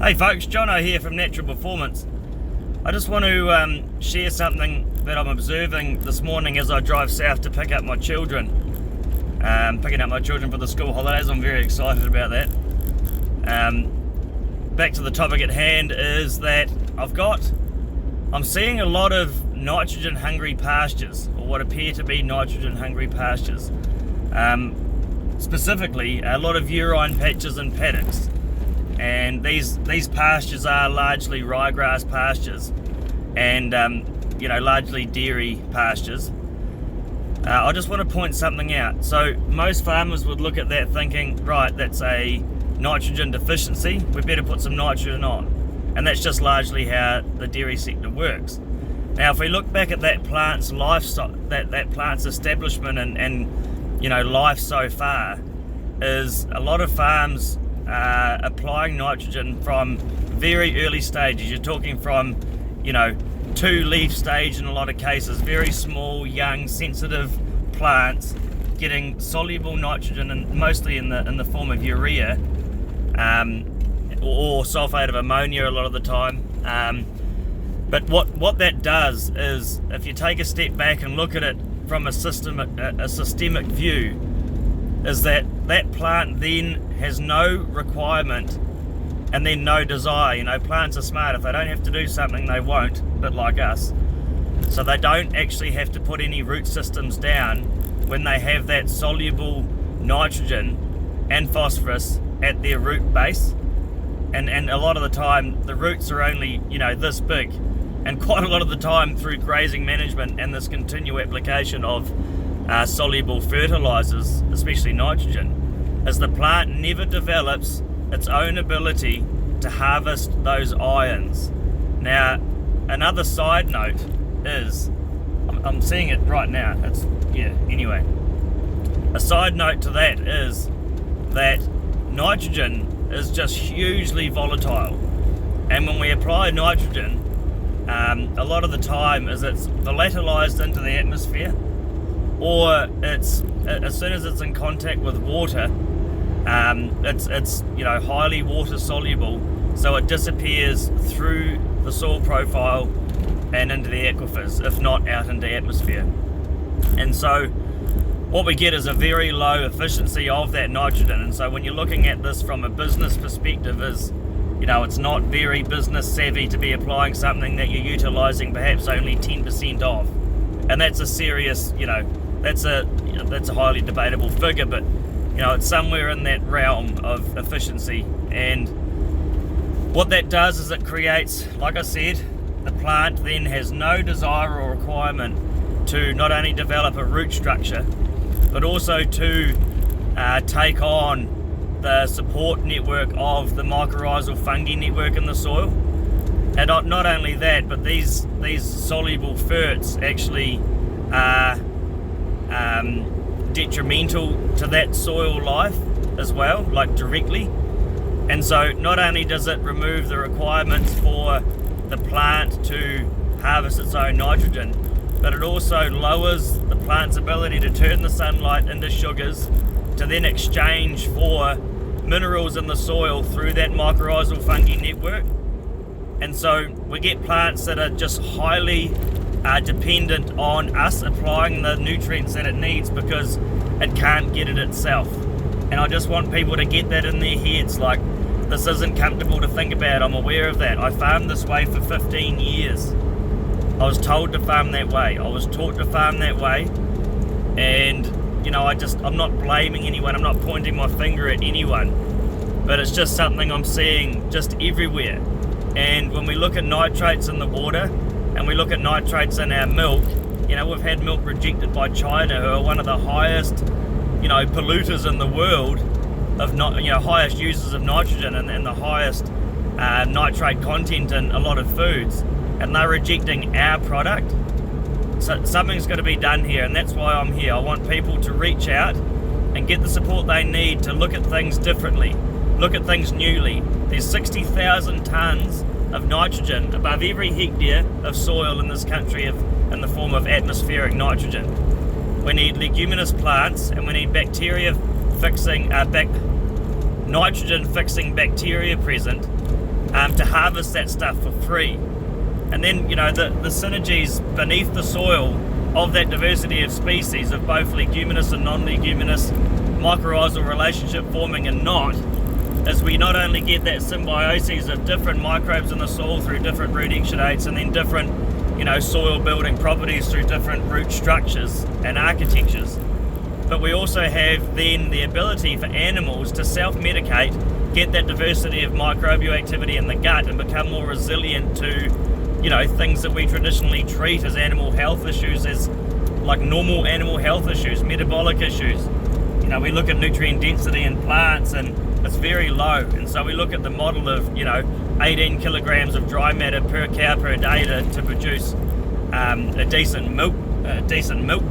Hey folks, Jono here from Natural Performance. I just want to share something that I'm observing this morning as I drive south to pick up my children. Picking up my children for the school holidays. I'm very excited about that. Back to the topic at hand is that I'm seeing a lot of nitrogen hungry pastures, or what appear to be nitrogen hungry pastures. Specifically, a lot of urine patches and paddocks. And these pastures are largely ryegrass pastures and largely dairy pastures. I just want to point something out. So most farmers would look at that thinking, right, that's a nitrogen deficiency, we better put some nitrogen on. And that's just largely how the dairy sector works. Now if we look back at that plant's life, that plant's establishment and life so far, is a lot of farms applying nitrogen from very early stages. You're talking from 2-leaf stage in a lot of cases, very small, young, sensitive plants getting soluble nitrogen, and mostly in the form of urea or sulfate of ammonia a lot of the time. But what that does is, if you take a step back and look at it from a systemic view, is that plant then has no requirement and then no desire. Plants are smart. If they don't have to do something, they won't, a bit like us. So they don't actually have to put any root systems down when they have that soluble nitrogen and phosphorus at their root base. And a lot of the time, the roots are only, this big. And quite a lot of the time, through grazing management and this continual application of soluble fertilizers, especially nitrogen, as the plant never develops its own ability to harvest those ions. Now, another side note is, I'm seeing it right now, anyway. A side note to that is that nitrogen is just hugely volatile. And when we apply nitrogen, a lot of the time it's volatilized into the atmosphere, or it's, as soon as it's in contact with water, it's highly water soluble, so it disappears through the soil profile and into the aquifers, if not out into the atmosphere. And so what we get is a very low efficiency of that nitrogen. And so when you're looking at this from a business perspective, it's not very business savvy to be applying something that you're utilizing perhaps only 10% of. And that's a serious, that's a highly debatable figure, but it's somewhere in that realm of efficiency. And what that does is it creates, like I said, the plant then has no desire or requirement to not only develop a root structure, but also to take on the support network of the mycorrhizal fungi network in the soil. And not only that, but these soluble ferts actually are detrimental to that soil life as well, like directly. And so not only does it remove the requirements for the plant to harvest its own nitrogen, but it also lowers the plant's ability to turn the sunlight into sugars to then exchange for minerals in the soil through that mycorrhizal fungi network. And so we get plants that are just highly dependent on us applying the nutrients that it needs because it can't get it itself. And I just want people to get that in their heads, like, this isn't comfortable to think about. I'm aware of that. I farmed this way for 15 years. I was told to farm that way. I was taught to farm that way. And I'm not blaming anyone. I'm not pointing my finger at anyone, but it's just something I'm seeing just everywhere. And when we look at nitrates in the water, and we look at nitrates in our milk, we've had milk rejected by China, who are one of the highest, polluters in the world, of highest users of nitrogen and the highest nitrate content in a lot of foods, and they're rejecting our product. So something's got to be done here, and that's why I'm here. I want people to reach out and get the support they need to look at things differently, look at things newly. There's 60,000 tonnes of nitrogen above every hectare of soil in this country in the form of atmospheric nitrogen. We need leguminous plants, and we need nitrogen fixing bacteria present to harvest that stuff for free. And then, the synergies beneath the soil of that diversity of species of both leguminous and non-leguminous mycorrhizal relationship forming and not, is we not only get that symbiosis of different microbes in the soil through different root exudates and then different, soil building properties through different root structures and architectures, but we also have then the ability for animals to self-medicate, get that diversity of microbial activity in the gut and become more resilient to things that we traditionally treat as animal health issues, as like normal animal health issues, metabolic issues. We look at nutrient density in plants and it's very low, and so we look at the model of 18 kilograms of dry matter per cow per day to produce a decent milk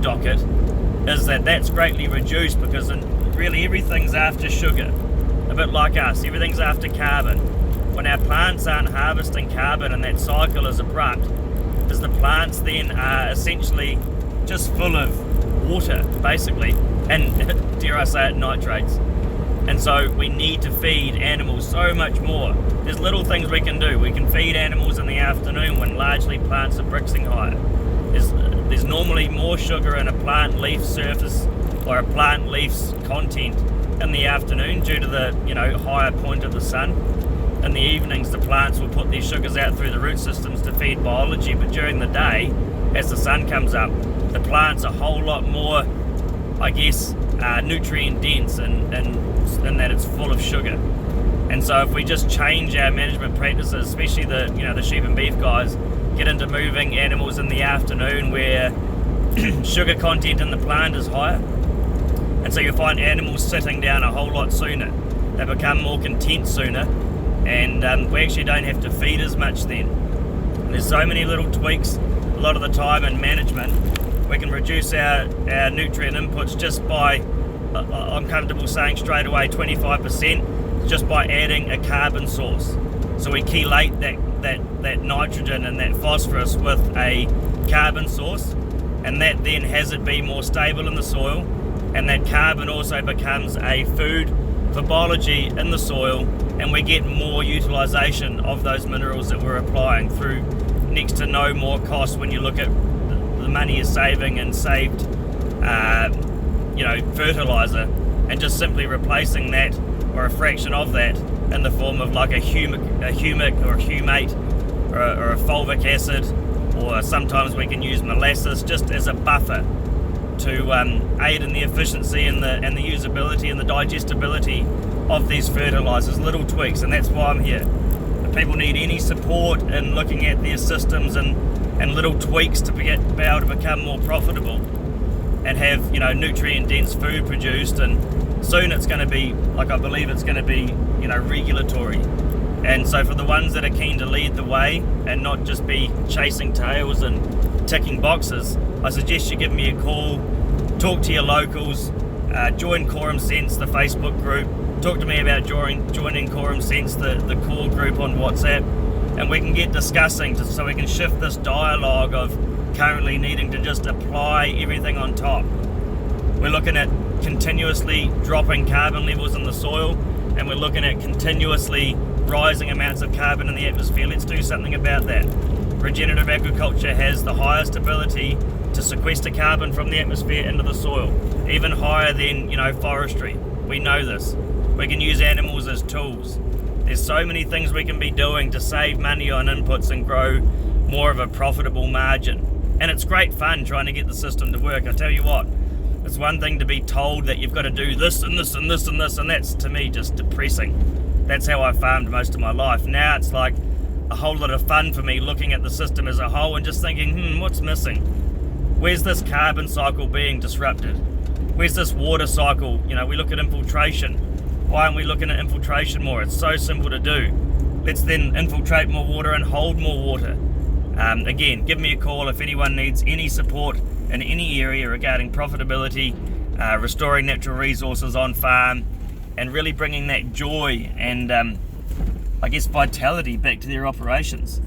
docket, is that's greatly reduced because really everything's after sugar, a bit like us, everything's after carbon. When our plants aren't harvesting carbon and that cycle is abrupt, is the plants then are essentially just full of water, basically, and dare I say it, nitrates. And so we need to feed animals so much more. There's little things we can do. We can feed animals in the afternoon when largely plants are brixing higher. There's normally more sugar in a plant leaf surface or a plant leaf's content in the afternoon due to the higher point of the sun. In the evenings, the plants will put these sugars out through the root systems to feed biology, but during the day, as the sun comes up, the plant's a whole lot more, nutrient dense and that it's full of sugar. And so if we just change our management practices, especially the sheep and beef guys, get into moving animals in the afternoon where sugar content in the plant is higher, and so you'll find animals sitting down a whole lot sooner. They become more content sooner, and we actually don't have to feed as much then. There's so many little tweaks a lot of the time in management. We can reduce our nutrient inputs just by, I'm comfortable saying straight away, 25%, just by adding a carbon source. So we chelate that nitrogen and that phosphorus with a carbon source, and that then has it be more stable in the soil, and that carbon also becomes a food for biology in the soil, and we get more utilization of those minerals that we're applying through next to no more cost when you look at the money you're saving and saved fertilizer, and just simply replacing that or a fraction of that in the form of like a humic or a humate or a fulvic acid, or sometimes we can use molasses just as a buffer to aid in the efficiency and the usability and the digestibility of these fertilizers. Little tweaks, and that's why I'm here. If people need any support in looking at their systems and little tweaks to be able to become more profitable and have nutrient dense food produced, and soon it's going to be, I believe it's going to be regulatory. And so for the ones that are keen to lead the way and not just be chasing tails and ticking boxes, I suggest you give me a call, talk to your locals, join Quorum Sense, the Facebook group, talk to me about joining Quorum Sense, the core group on WhatsApp, and we can get discussing so we can shift this dialogue of currently needing to just apply everything on top. We're looking at continuously dropping carbon levels in the soil, and we're looking at continuously rising amounts of carbon in the atmosphere. Let's do something about that. Regenerative agriculture has the highest ability to sequester carbon from the atmosphere into the soil, even higher than forestry. We know this. We can use animals as tools. There's so many things we can be doing to save money on inputs and grow more of a profitable margin. And it's great fun trying to get the system to work. I tell you what, it's one thing to be told that you've got to do this and this and this and this, and that's, to me, just depressing. That's how I farmed most of my life. Now it's like a whole lot of fun for me looking at the system as a whole and just thinking, what's missing? Where's this carbon cycle being disrupted? Where's this water cycle? We look at infiltration. Why aren't we looking at infiltration more? It's so simple to do. Let's then infiltrate more water and hold more water. Again, give me a call if anyone needs any support in any area regarding profitability, restoring natural resources on farm, and really bringing that joy and vitality back to their operations.